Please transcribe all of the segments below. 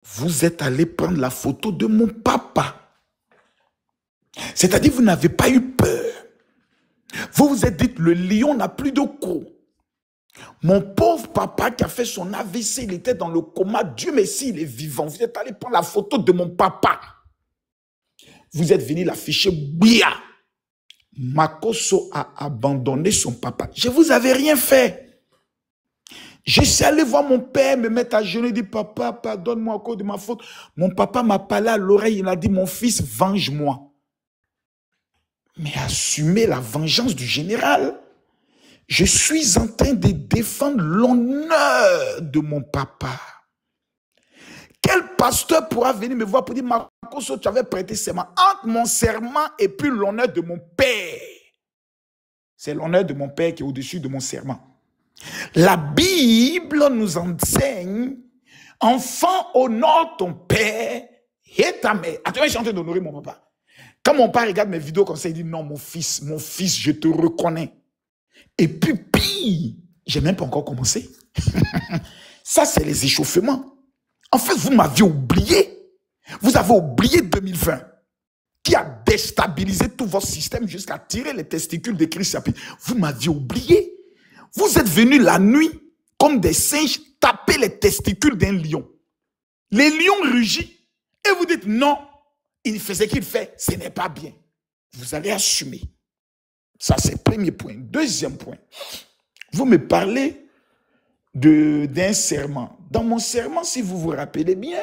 Vous êtes allé prendre la photo de mon papa. C'est-à-dire, vous n'avez pas eu peur. Vous vous êtes dit, le lion n'a plus de croc. Mon pauvre papa qui a fait son AVC, il était dans le coma. Dieu merci, il est vivant. Vous êtes allé prendre la photo de mon papa. Vous êtes venu l'afficher. Bia. Makosso a abandonné son papa. Je ne vous avais rien fait. Je suis allé voir mon père, me mettre à genoux et dire, papa, pardonne-moi à cause de ma faute. Mon papa m'a parlé à l'oreille, il a dit, mon fils, venge-moi. Mais assumez la vengeance du général. Je suis en train de défendre l'honneur de mon papa. Quel pasteur pourra venir me voir pour dire, Makosso, tu avais prêté serment entre mon serment et puis l'honneur de mon père? C'est l'honneur de mon père qui est au-dessus de mon serment. La Bible nous enseigne, enfant, honore ton père et ta mère. Attends, je suis en train d'honorer mon papa. Quand mon père regarde mes vidéos comme ça, il dit, non, mon fils, je te reconnais. Et puis, pire, j'ai même pas encore commencé. Ça, c'est les échauffements. En fait, vous m'aviez oublié. Vous avez oublié 2020, qui a déstabilisé tout votre système jusqu'à tirer les testicules de Christ. Vous m'aviez oublié. Vous êtes venus la nuit, comme des singes, taper les testicules d'un lion. Les lions rugissent. Et vous dites, non, il fait ce qu'il fait, ce n'est pas bien. Vous allez assumer. Ça, c'est le premier point. Deuxième point, vous me parlez d'un serment. Dans mon serment, si vous vous rappelez bien,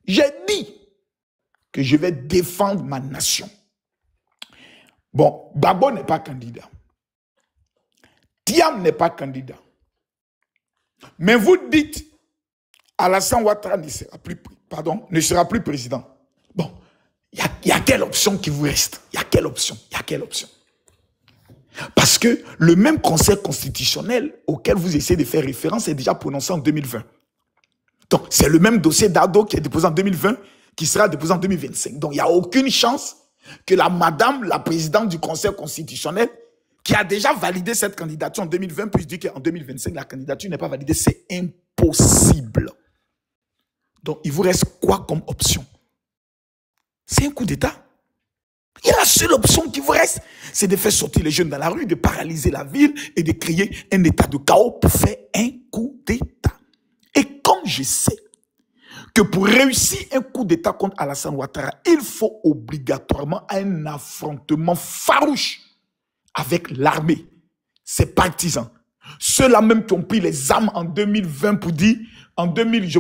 j'ai dit que je vais défendre ma nation. Bon, Babo n'est pas candidat. Thiam n'est pas candidat. Mais vous dites, Alassane Ouattara ne sera plus président. Bon, il y a quelle option qui vous reste? Il y a quelle option? Parce que le même conseil constitutionnel auquel vous essayez de faire référence est déjà prononcé en 2020. Donc, c'est le même dossier d'Ado qui est déposé en 2020 qui sera déposé en 2025. Donc, il n'y a aucune chance que la présidente du conseil constitutionnel qui a déjà validé cette candidature en 2020 puisse dire qu'en 2025, la candidature n'est pas validée. C'est impossible. Donc, il vous reste quoi comme option? C'est un coup d'État. Et la seule option qui vous reste, c'est de faire sortir les jeunes dans la rue, de paralyser la ville et de créer un état de chaos pour faire un coup d'État. Et comme je sais que pour réussir un coup d'État contre Alassane Ouattara, il faut obligatoirement un affrontement farouche avec l'armée, ses partisans. Ceux-là même qui ont pris les armes en 2020 pour dire, en 2010,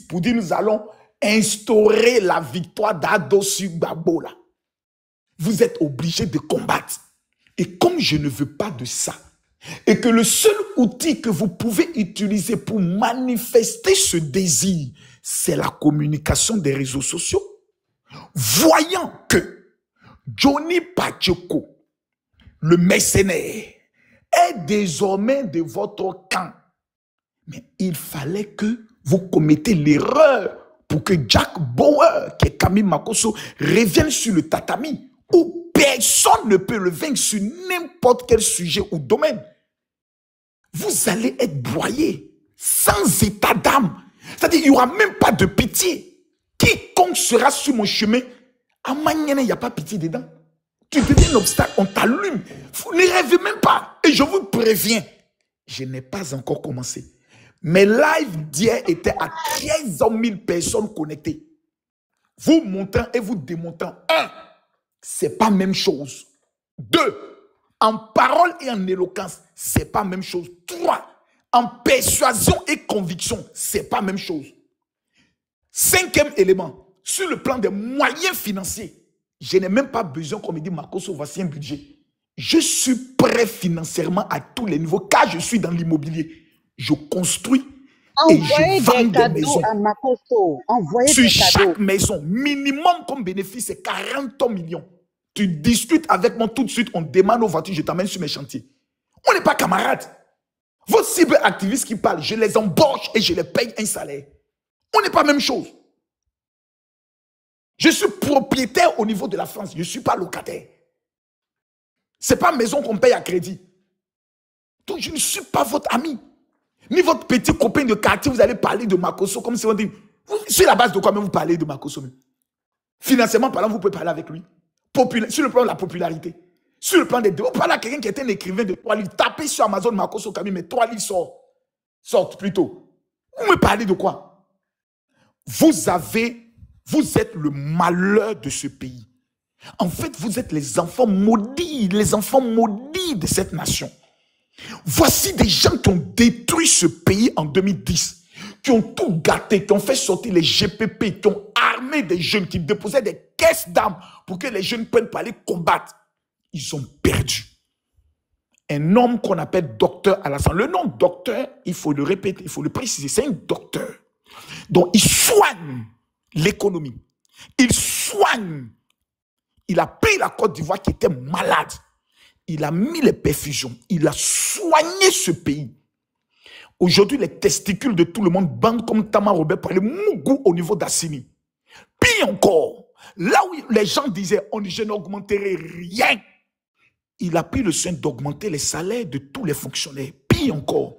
pour dire nous allons instaurer la victoire d'Ado sur Gbagbo là. Vous êtes obligés de combattre. Et comme je ne veux pas de ça, et que le seul outil que vous pouvez utiliser pour manifester ce désir, c'est la communication des réseaux sociaux, voyant que Johnny Pacheco, le mercenaire, est désormais de votre camp. Mais il fallait que vous commettez l'erreur pour que Jack Bauer, qui est Camille Makosso, revienne sur le tatami, où personne ne peut le vaincre sur n'importe quel sujet ou domaine. Vous allez être broyé, sans état d'âme. C'est-à-dire, il n'y aura même pas de pitié. Quiconque sera sur mon chemin, à Manienne, il n'y a pas pitié dedans. Tu deviens un obstacle, on t'allume. Vous ne rêvez même pas. Et je vous préviens, je n'ai pas encore commencé. Mes lives d'hier étaient à 13 000 personnes connectées. Vous montrant et vous démontrant. 1, c'est pas même chose. 2, en parole et en éloquence, c'est pas même chose. 3, en persuasion et conviction, c'est pas même chose. 5e élément, sur le plan des moyens financiers, je n'ai même pas besoin qu'on me dise, Makosso, voici un budget. Je suis prêt financièrement à tous les niveaux, car je suis dans l'immobilier. Je construis et je vends des maisons. À Makosso. Sur chaque maison, minimum comme bénéfice, c'est 40 millions. Tu discutes avec moi tout de suite, on demande aux voitures, je t'amène sur mes chantiers. On n'est pas camarades. Vos cyberactivistes qui parlent, je les embauche et je les paye un salaire. On n'est pas la même chose. Je suis propriétaire au niveau de la France, je ne suis pas locataire. Ce n'est pas maison qu'on paye à crédit. Donc je ne suis pas votre ami. Ni votre petit copain de quartier, vous allez parler de Makosso comme si on dit, sur la base de quoi même vous parlez de Makosso même? Financièrement parlant, vous pouvez parler avec lui. Sur le plan de la popularité. Sur le plan des deux. Vous parlez à quelqu'un qui était un écrivain de 3 livres. Tapez sur Amazon Makosso Kamil, mais 3 livres sortent plutôt. Vous me parlez de quoi? Vous êtes le malheur de ce pays. En fait, vous êtes les enfants maudits de cette nation. Voici des gens qui ont détruit ce pays en 2010, qui ont tout gâté, qui ont fait sortir les GPP, qui ont armé des jeunes, qui déposaient des caisses d'armes pour que les jeunes prennent pour aller combattre. Ils ont perdu. Un homme qu'on appelle docteur Alassane. Le nom docteur, il faut le répéter, il faut le préciser, c'est un docteur. Donc, il soigne l'économie. Il soigne. Il a pris la Côte d'Ivoire qui était malade. Il a mis les perfusions. Il a soigné ce pays. Aujourd'hui, les testicules de tout le monde bandent comme Tama Robert pour aller mougou au niveau d'Assini. Pire encore, là où les gens disaient, je n'augmenterai rien. Il a pris le soin d'augmenter les salaires de tous les fonctionnaires. Pire encore,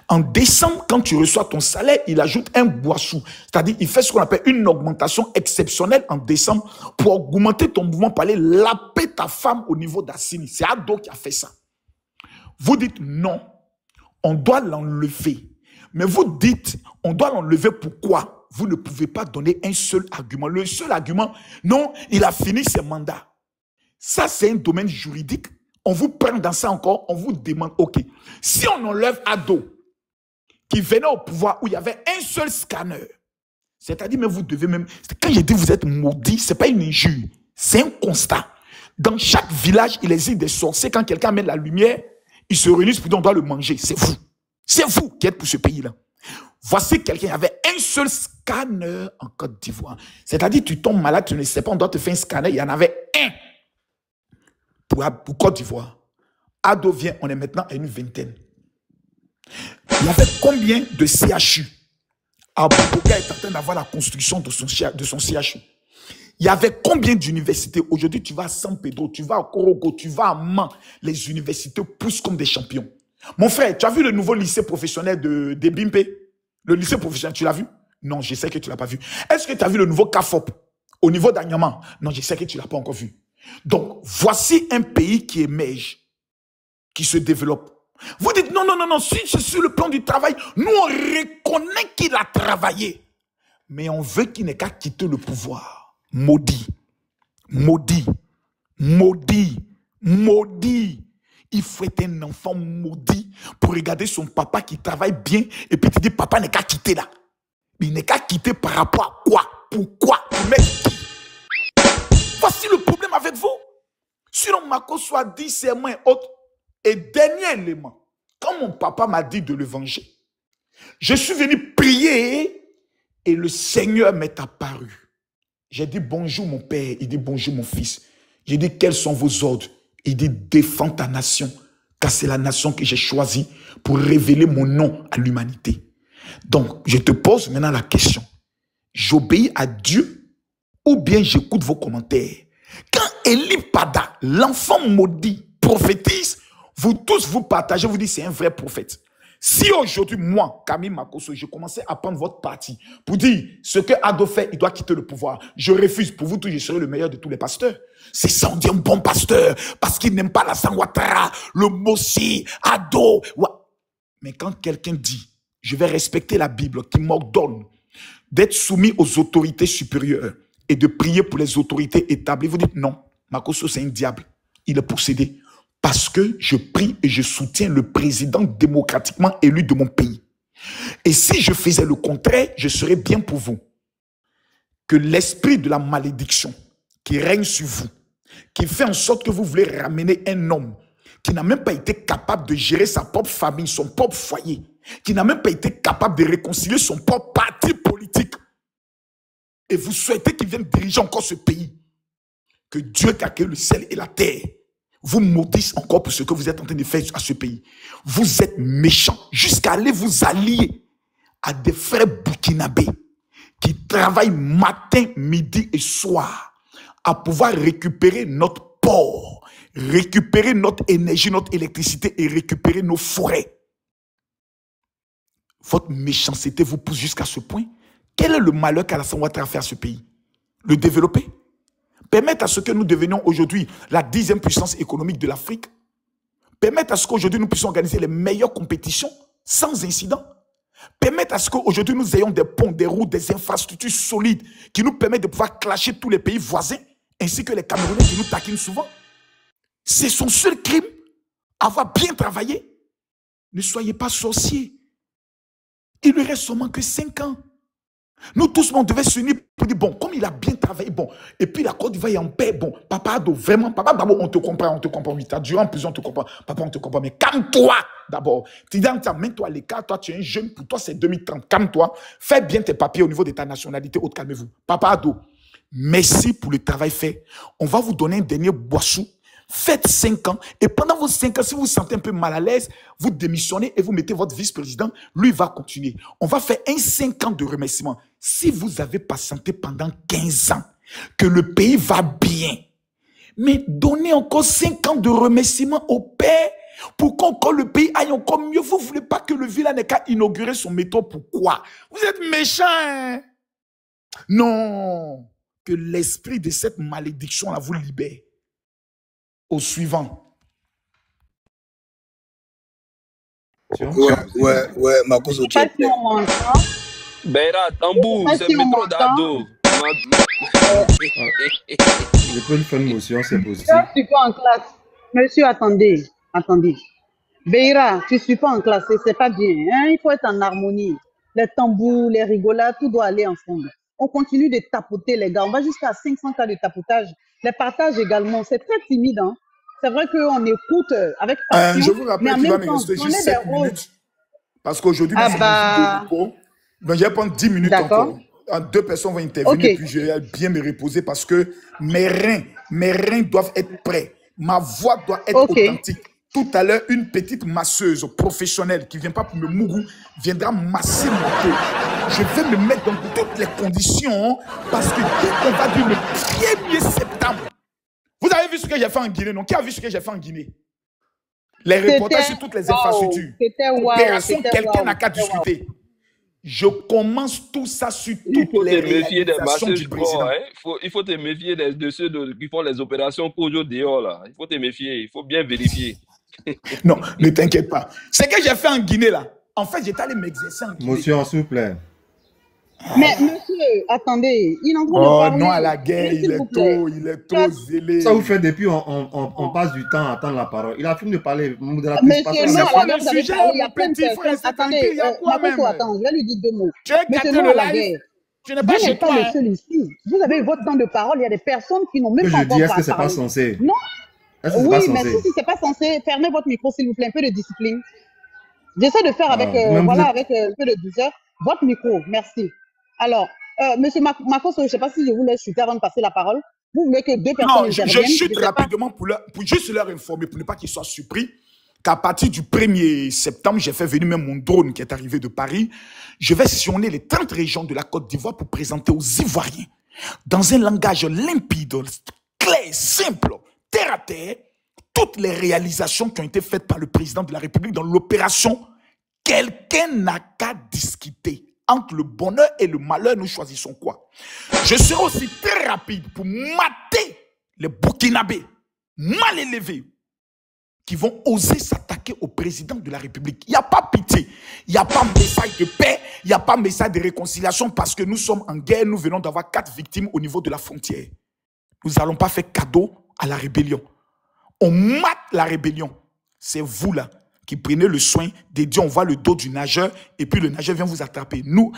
en décembre, quand tu reçois ton salaire, il ajoute un boissou. C'est-à-dire, il fait ce qu'on appelle une augmentation exceptionnelle en décembre pour augmenter ton mouvement, pour aller laper ta femme au niveau d'Assini. C'est Ado qui a fait ça. Vous dites non, on doit l'enlever. Mais vous dites, on doit l'enlever pourquoi? Vous ne pouvez pas donner un seul argument. Le seul argument, non, il a fini ses mandats. Ça, c'est un domaine juridique. On vous prend dans ça encore, on vous demande, ok, si on enlève Ado, qui venait au pouvoir où il y avait un seul scanner, c'est-à-dire, mais vous devez même, quand je dis vous êtes maudit, ce n'est pas une injure, c'est un constat. Dans chaque village, il existe des sorciers. Quand quelqu'un amène la lumière, ils se réunissent, puis on doit le manger. C'est vous. C'est vous qui êtes pour ce pays-là. Voici quelqu'un, il y avait un seul scanner en Côte d'Ivoire. C'est-à-dire, tu tombes malade, tu ne sais pas, on doit te faire un scanner, il y en avait un pour Côte d'Ivoire. Ado vient, on est maintenant à une vingtaine. Il y avait combien de CHU? Abouka est en train d'avoir la construction de son CHU. Il y avait combien d'universités? Aujourd'hui, tu vas à San Pedro, tu vas à Korogo, tu vas à Man. Les universités poussent comme des champions. Mon frère, tu as vu le nouveau lycée professionnel de Bimpe? Le lycée professionnel, tu l'as vu? Non, je sais que tu ne l'as pas vu. Est-ce que tu as vu le nouveau CAFOP au niveau d'Anyama? Non, je sais que tu ne l'as pas encore vu. Donc, voici un pays qui émerge, qui se développe. Vous dites, non, non, non, non, si c'est sur le plan du travail, nous on reconnaît qu'il a travaillé. Mais on veut qu'il n'ait qu'à quitter le pouvoir. Maudit, maudit, maudit, maudit. Il faut être un enfant maudit pour regarder son papa qui travaille bien et puis te dire, papa n'est qu'à quitter là. Mais il n'est qu'à quitter par rapport à quoi? Pourquoi? Voici le problème avec vous. Sinon, Makosso a dit serment et autres. Et dernier élément, quand mon papa m'a dit de le venger, je suis venu prier et le Seigneur m'est apparu. J'ai dit bonjour mon père, il dit bonjour mon fils. J'ai dit quels sont vos ordres? Il dit défends ta nation, car c'est la nation que j'ai choisie pour révéler mon nom à l'humanité. Donc, je te pose maintenant la question. J'obéis à Dieu ou bien j'écoute vos commentaires? Quand Eli Pada, l'enfant maudit, prophétise, vous tous vous partagez, vous dites c'est un vrai prophète. Si aujourd'hui, moi, Camille Makosso, je commençais à prendre votre parti pour dire ce que Ado fait, il doit quitter le pouvoir. Je refuse. Pour vous tous, je serai le meilleur de tous les pasteurs. C'est ça, on dit un bon pasteur parce qu'il n'aime pas la Sangwatara, le Mossi, Ado. Mais quand quelqu'un dit, je vais respecter la Bible qui m'ordonne d'être soumis aux autorités supérieures et de prier pour les autorités établies, vous dites non, Makosso c'est un diable. Il est possédé. Parce que je prie et je soutiens le président démocratiquement élu de mon pays. Et si je faisais le contraire, je serais bien pour vous. Que l'esprit de la malédiction qui règne sur vous, qui fait en sorte que vous voulez ramener un homme qui n'a même pas été capable de gérer sa propre famille, son propre foyer, qui n'a même pas été capable de réconcilier son propre parti politique, et vous souhaitez qu'il vienne diriger encore ce pays, que Dieu qui a créé le ciel et la terre vous maudisse encore pour ce que vous êtes en train de faire à ce pays. Vous êtes méchants jusqu'à aller vous allier à des frères burkinabés qui travaillent matin, midi et soir à pouvoir récupérer notre port, récupérer notre énergie, notre électricité et récupérer nos forêts. Votre méchanceté vous pousse jusqu'à ce point. Quel est le malheur qu'Alassane Ouattara a fait à ce pays? Le développer? Permettre à ce que nous devenions aujourd'hui la 10e puissance économique de l'Afrique? Permettre à ce qu'aujourd'hui nous puissions organiser les meilleures compétitions sans incident? Permettre à ce qu'aujourd'hui nous ayons des ponts, des routes, des infrastructures solides qui nous permettent de pouvoir clasher tous les pays voisins ainsi que les Camerounais qui nous taquinent souvent? C'est son seul crime, avoir bien travaillé. Ne soyez pas sorciers. Il ne reste seulement que 5 ans. Nous tous, on devait s'unir pour dire, bon, comme il a bien travaillé, bon, et puis la Côte d'Ivoire est en paix, bon, papa Ado, vraiment, papa, d'abord, on te comprend, oui, t'as duré en prison, on te comprend, papa, on te comprend, mais calme-toi, d'abord. Tu dis, mets-toi à l'écart, toi, tu es un jeune, pour toi, c'est 2030, calme-toi, fais bien tes papiers au niveau de ta nationalité, autre, calmez-vous. Papa Ado, merci pour le travail fait. On va vous donner un dernier boissou. Faites 5 ans et pendant vos 5 ans, si vous vous sentez un peu mal à l'aise, vous démissionnez et vous mettez votre vice-président. Lui va continuer. On va faire un 5 ans de remerciement. Si vous avez patienté pendant 15 ans, que le pays va bien, mais donnez encore 5 ans de remerciement au père pour qu'encore le pays aille encore mieux. Vous ne voulez pas que le vilain n'ait qu'à inaugurer son métro. Pourquoi? Vous êtes méchants, hein? Non. Que l'esprit de cette malédiction-là vous libère. Au suivant. Ouais, Marcos au chat. Beira, tambour, c'est le métro d'Ado. Je peux lui faire une motion, c'est possible. Je suis pas en classe. Monsieur, attendez. Beira, tu suis pas en classe, c'est pas bien. Hein? Il faut être en harmonie. Les tambours, les rigolades, tout doit aller ensemble. On continue de tapoter, les gars. On va jusqu'à 500 cas de tapotage. Les partages également, c'est très timide. Hein? C'est vrai qu'on écoute avec passion. Je vous rappelle qu'il va me rester juste 7 minutes. Parce qu'aujourd'hui, je vais prendre 10 minutes encore. 2 personnes vont intervenir, puis je vais bien me reposer parce que mes reins doivent être prêts. Ma voix doit être authentique. Tout à l'heure, une petite masseuse professionnelle qui ne vient pas pour me mourou viendra masser mon dos. Je vais me mettre dans toutes les conditions parce que dès qu'on va dire le 1er septembre, vous avez vu ce que j'ai fait en Guinée, non? Qui a vu ce que j'ai fait en Guinée? Les reportages sur toutes les infrastructures. Opération, quelqu'un n'a qu'à discuter. Je commence tout ça sur toutes les réalisations du président. Il faut te méfier de ceux qui font les opérations pour dehors là. Il faut te méfier, il faut bien vérifier. Non, ne t'inquiète pas. Ce que j'ai fait en Guinée là, en fait, j'étais allé m'exercer en Guinée. Motion, s'il vous plaît. Mais monsieur, attendez, il en train de parler. Non à la guerre, il est trop zélé. Ça vous fait depuis, on passe du temps à attendre la parole. Il a fini de parler. Monsieur, non, le sujet, il y a plein de personnes. Attendez, attends, je vais lui dire 2 mots. Monsieur, non à la guerre. Tu n'es pas chez toi. Le seul ici. Vous avez votre temps de parole, il y a des personnes qui n'ont même pas encore parlé. Est-ce que c'est pas censé? Non. Oui, mais si c'est pas censé, fermez votre micro, s'il vous plaît, un peu de discipline. J'essaie de faire avec, avec un peu de douceur. Votre micro, merci. Alors, monsieur Marcos, je ne sais pas si je vous laisse chuter avant de passer la parole. Vous voulez que 2 personnes interviennent? Je chute rapidement pour juste leur informer, pour ne pas qu'ils soient surpris, qu'à partir du 1er septembre, j'ai fait venir même mon drone qui est arrivé de Paris. Je vais sillonner les 30 régions de la Côte d'Ivoire pour présenter aux Ivoiriens, dans un langage limpide, clair, simple, terre à terre, toutes les réalisations qui ont été faites par le président de la République dans l'opération. Quelqu'un n'a qu'à discuter. Entre le bonheur et le malheur, nous choisissons quoi? Je serai aussi très rapide pour mater les Burkinabés mal élevés qui vont oser s'attaquer au président de la République. Il n'y a pas pitié, il n'y a pas message de paix, il n'y a pas message de réconciliation parce que nous sommes en guerre, nous venons d'avoir 4 victimes au niveau de la frontière. Nous n'allons pas faire cadeau à la rébellion. On mate la rébellion. C'est vous là qui prenez le soin de dire on voit le dos du nageur et puis le nageur vient vous attraper. Nous,